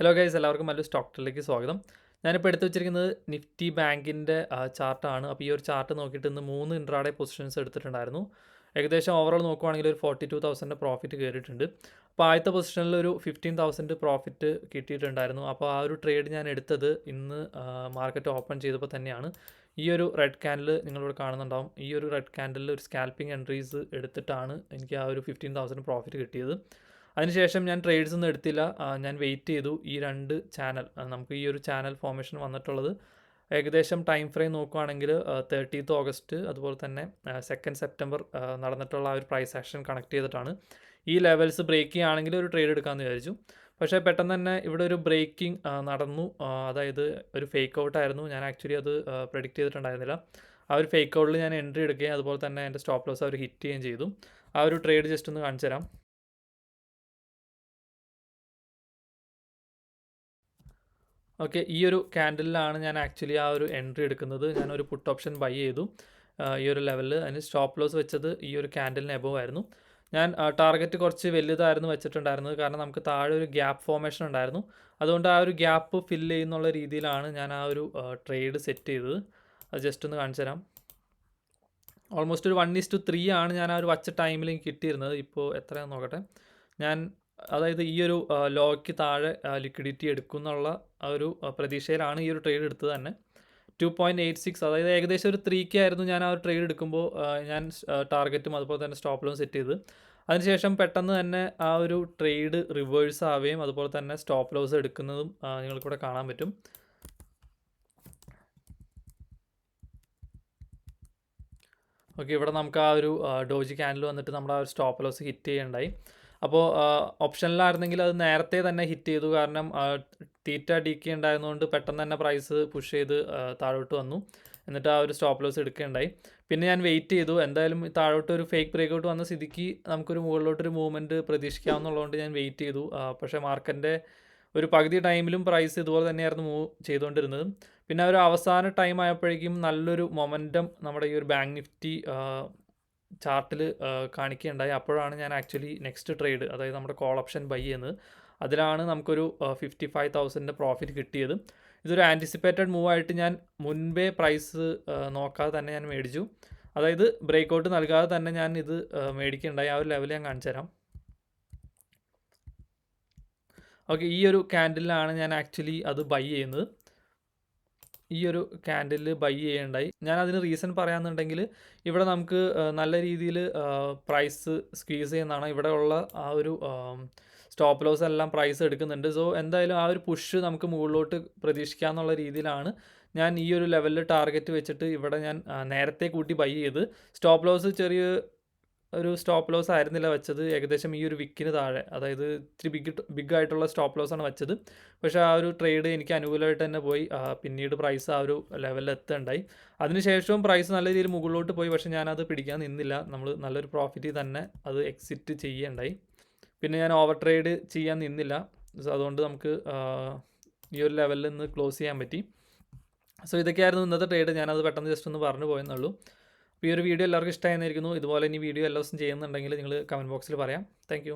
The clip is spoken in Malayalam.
ഹലോ ഗൈസ്, എല്ലാവർക്കും നല്ലൊരു സ്റ്റോക്ക് ട്രെയിലേക്ക് സ്വാഗതം. ഞാനിപ്പോൾ എടുത്തു വെച്ചിരിക്കുന്നത് നിഫ്റ്റി ബാങ്കിൻ്റെ ചാർട്ടാണ്. അപ്പോൾ ഈ ഒരു ചാർട്ട് നോക്കിയിട്ട് ഇന്ന് 3 ഇൻട്രാഡേ പൊസിഷൻസ് എടുത്തിട്ടുണ്ടായിരുന്നു. ഏകദേശം ഓവറോൾ നോക്കുവാണെങ്കിൽ ഒരു 42,000 പ്രോഫിറ്റ് കയറിയിട്ടുണ്ട്. അപ്പോൾ ആദ്യത്തെ പൊസിഷനിൽ ഒരു 15,000 പ്രോഫിറ്റ് കിട്ടിയിട്ടുണ്ടായിരുന്നു. അപ്പോൾ ആ ഒരു ട്രേഡ് ഞാൻ എടുത്തത് ഇന്ന് മാർക്കറ്റ് ഓപ്പൺ ചെയ്തപ്പോൾ തന്നെയാണ്. ഈ ഒരു റെഡ് ക്യാൻഡിൽ നിങ്ങളിവിടെ കാണുന്നുണ്ടാവും. ഈ ഒരു റെഡ് ക്യാൻഡിലിൽ ഒരു സ്കാൽപ്പിംഗ് എൻട്രീസ് എടുത്തിട്ടാണ് എനിക്ക് ആ ഒരു 15,000 പ്രോഫിറ്റ് കിട്ടിയത്. അതിനുശേഷം ഞാൻ ട്രേഡ്സ് ഒന്നും എടുത്തില്ല. ഞാൻ വെയിറ്റ് ചെയ്തു. ഈ 2 ചാനൽ നമുക്ക് ഈ ഒരു ചാനൽ ഫോർമേഷൻ വന്നിട്ടുള്ളത് ഏകദേശം ടൈം ഫ്രെയിം നോക്കുകയാണെങ്കിൽ 30th ഓഗസ്റ്റ് അതുപോലെ തന്നെ 2nd സെപ്റ്റംബർ നടന്നിട്ടുള്ള ആ ഒരു പ്രൈസ് ആക്ഷൻ കണക്ട് ചെയ്തിട്ടാണ്. ഈ ലെവൽസ് ബ്രേക്ക് ചെയ്യുകയാണെങ്കിൽ ഒരു ട്രേഡ് എടുക്കാമെന്ന് വിചാരിച്ചു. പക്ഷേ പെട്ടെന്ന് തന്നെ ഇവിടെ ഒരു ബ്രേക്കിംഗ് നടന്നു. അതായത് ഒരു ഫേക്ക് ഔട്ടായിരുന്നു. ഞാൻ ആക്ച്വലി അത് പ്രെഡിക്റ്റ് ചെയ്തിട്ടുണ്ടായിരുന്നില്ല. ആ ഒരു ഫേക്ക് ഔട്ടിൽ ഞാൻ എൻട്രി എടുക്കുകയും അതുപോലെ തന്നെ എൻ്റെ സ്റ്റോപ്പ് ലോസ് അവർ ഹിറ്റ് ചെയ്യുകയും ചെയ്തു. ആ ഒരു ട്രേഡ് ജസ്റ്റ് ഒന്ന് കാണിച്ചു തരാം. ഓക്കെ, ഈ ഒരു ക്യാൻഡിലാണ് ഞാൻ ആക്ച്വലി ആ ഒരു എൻട്രി എടുക്കുന്നത്. ഞാനൊരു പുട്ട് ഓപ്ഷൻ ബൈ ചെയ്തു ഈ ഒരു ലെവലിൽ. അതിന് സ്റ്റോപ്പ് ലോസ് വെച്ചത് ഈ ഒരു ക്യാൻഡിലിന് എബോവ് ആയിരുന്നു. ഞാൻ ടാർഗറ്റ് കുറച്ച് വലുതായിരുന്നു വെച്ചിട്ടുണ്ടായിരുന്നത്, കാരണം നമുക്ക് താഴെ ഒരു ഗ്യാപ്പ് ഫോർമേഷൻ ഉണ്ടായിരുന്നു. അതുകൊണ്ട് ആ ഒരു ഗ്യാപ്പ് ഫില്ല് ചെയ്യുന്നുള്ള രീതിയിലാണ് ഞാൻ ആ ഒരു ട്രേഡ് സെറ്റ് ചെയ്തത്. അത് ജസ്റ്റ് ഒന്ന് കാണിച്ചു തരാം. ഓൾമോസ്റ്റ് ഒരു 1:3 ആണ് ഞാൻ ആ ഒരു വച്ച ടൈമിൽ എനിക്ക് കിട്ടിയിരുന്നത്. ഇപ്പോൾ എത്രയാണെന്ന് നോക്കട്ടെ. ഞാൻ അതായത് ഈ ഒരു ലോയ്ക്ക് താഴെ ലിക്വിഡിറ്റി എടുക്കും എന്നുള്ള ആ ഒരു പ്രതീക്ഷയിലാണ് ഈ ഒരു ട്രേഡ് എടുത്തത് തന്നെ. 2.86, അതായത് ഏകദേശം ഒരു 3K ആയിരുന്നു ഞാൻ ആ ഒരു ട്രേഡ് എടുക്കുമ്പോൾ ഞാൻ ടാർഗറ്റും അതുപോലെ തന്നെ സ്റ്റോപ്പ് ലോസും സെറ്റ് ചെയ്ത്. അതിനുശേഷം പെട്ടെന്ന് തന്നെ ആ ഒരു ട്രേഡ് റിവേഴ്സ് ആവുകയും അതുപോലെ തന്നെ സ്റ്റോപ്പ് ലോസ് എടുക്കുന്നതും നിങ്ങൾക്കിവിടെ കാണാൻ പറ്റും. ഓക്കെ, ഇവിടെ നമുക്ക് ആ ഒരു ഡോജി ക്യാൻഡിൽ വന്നിട്ട് നമ്മുടെ ആ ഒരു സ്റ്റോപ്പ് ലോസ് ഹിറ്റ് ചെയ്യണ്ടായി. അപ്പോൾ ഓപ്ഷനിലായിരുന്നെങ്കിൽ അത് നേരത്തെ തന്നെ ഹിറ്റ് ചെയ്തു, കാരണം തീറ്റ ഡിക്കി ഉണ്ടായിരുന്നതുകൊണ്ട് പെട്ടെന്ന് തന്നെ പ്രൈസ് പുഷ് ചെയ്ത് താഴോട്ട് വന്നു. എന്നിട്ട് ആ ഒരു സ്റ്റോപ്പ് ലോസ് എടുക്കുകയുണ്ടായി. പിന്നെ ഞാൻ വെയിറ്റ് ചെയ്തു. എന്തായാലും താഴോട്ട് ഒരു ഫേക്ക് ബ്രേക്ക് ഔട്ട് വന്ന സ്ഥിതിക്ക് നമുക്കൊരു മുകളിലോട്ടൊരു മൂവ്മെൻറ്റ് പ്രതീക്ഷിക്കാവുന്നതുകൊണ്ട് ഞാൻ വെയിറ്റ് ചെയ്തു. പക്ഷേ മാർക്കറ്റിൻ്റെ ഒരു പകുതി ടൈമിലും പ്രൈസ് ഇതുപോലെ തന്നെയായിരുന്നു മൂവ് ചെയ്തുകൊണ്ടിരുന്നത്. പിന്നെ ഒരു അവസാന ടൈം ആയപ്പോഴേക്കും നല്ലൊരു മൊമെൻറ്റം നമ്മുടെ ഈ ഒരു ബാങ്ക് നിഫ്റ്റി ചാർട്ടിൽ കാണിക്കുകയുണ്ടായി. അപ്പോഴാണ് ഞാൻ ആക്ച്വലി നെക്സ്റ്റ് ട്രേഡ്, അതായത് നമ്മുടെ കോൾ ഓപ്ഷൻ ബൈ ചെയ്യുന്നത്. അതിലാണ് നമുക്കൊരു 55,000 പ്രോഫിറ്റ് കിട്ടിയത്. ഇതൊരു ആൻറ്റിസിപ്പേറ്റഡ് മൂവ് ആയിട്ട് ഞാൻ മുൻപേ പ്രൈസ് നോക്കാതെ തന്നെ ഞാൻ മേടിച്ചു. അതായത് ബ്രേക്ക് ഔട്ട് നൽകാതെ തന്നെ ഞാൻ ഇത് മേടിക്കുകയുണ്ടായി. ആ ഒരു ലെവൽ ഞാൻ കാണിച്ചു തരാം. ഓക്കെ, ഈ ഒരു ക്യാൻഡിലാണ് ഞാൻ ആക്ച്വലി അത് ബൈ ചെയ്യുന്നത്. ഈ ഒരു ക്യാൻഡിൽ ബൈ ചെയ്യേണ്ടായി. ഞാൻ അതിന് റീസൺ പറയാമെന്നുണ്ടെങ്കിൽ, ഇവിടെ നമുക്ക് നല്ല രീതിയിൽ പ്രൈസ് സ്ക്വീസ് ചെയ്യുന്നതാണ്. ഇവിടെ ഉള്ള ആ ഒരു സ്റ്റോപ്പ് ലോസ് എല്ലാം പ്രൈസ് എടുക്കുന്നുണ്ട്. സോ എന്തായാലും ആ ഒരു പുഷ് നമുക്ക് മുകളിലോട്ട് പ്രതീക്ഷിക്കാമെന്നുള്ള രീതിയിലാണ് ഞാൻ ഈ ഒരു ലെവലിൽ ടാർഗറ്റ് വെച്ചിട്ട് ഇവിടെ ഞാൻ നേരത്തെ കൂട്ടി ബൈ ചെയ്ത്. സ്റ്റോപ്പ് ലോസ് ചെറിയ ഒരു സ്റ്റോപ്പ് ലോസ് ആയിരുന്നില്ല വെച്ചത്, ഏകദേശം ഈ ഒരു വിക്കിന് താഴെ, അതായത് ഇത്തിരി ബിഗ് ആയിട്ടുള്ള സ്റ്റോപ്പ് ലോസാണ് വെച്ചത്. പക്ഷേ ആ ഒരു ട്രേഡ് എനിക്ക് അനുകൂലമായിട്ട് തന്നെ പോയി. പിന്നീട് പ്രൈസ് ആ ഒരു ലെവലിൽ എത്തുകയുണ്ടായി. അതിനുശേഷവും പ്രൈസ് നല്ല രീതിയിൽ മുകളിലോട്ട് പോയി. പക്ഷേ ഞാനത് പിടിക്കാൻ നിന്നില്ല. നമ്മൾ നല്ലൊരു പ്രോഫിറ്റിൽ തന്നെ അത് എക്സിറ്റ് ചെയ്യുകയുണ്ടായി. പിന്നെ ഞാൻ ഓവർ ട്രേഡ് ചെയ്യാൻ നിന്നില്ല. സോ അതുകൊണ്ട് നമുക്ക് ഈ ഒരു ലെവലിൽ നിന്ന് ക്ലോസ് ചെയ്യാൻ പറ്റി. സോ ഇതൊക്കെയായിരുന്നു ഇന്നത്തെ ട്രേഡ്. ഞാനത് പെട്ടെന്ന് ജസ്റ്റ് ഒന്ന് പറഞ്ഞു പോയെന്നുള്ളൂ. അപ്പോൾ ഈ ഒരു വീഡിയോ എല്ലാവർക്കും ഇഷ്ടമായിരിക്കുന്നു. ഇതുപോലെ ഇനി വീഡിയോ എല്ലാ ദിവസവും ചെയ്യുന്നുണ്ടെങ്കിൽ നിങ്ങൾ കമൻറ്റ് ബോക്സിൽ പറയാം. താങ്ക്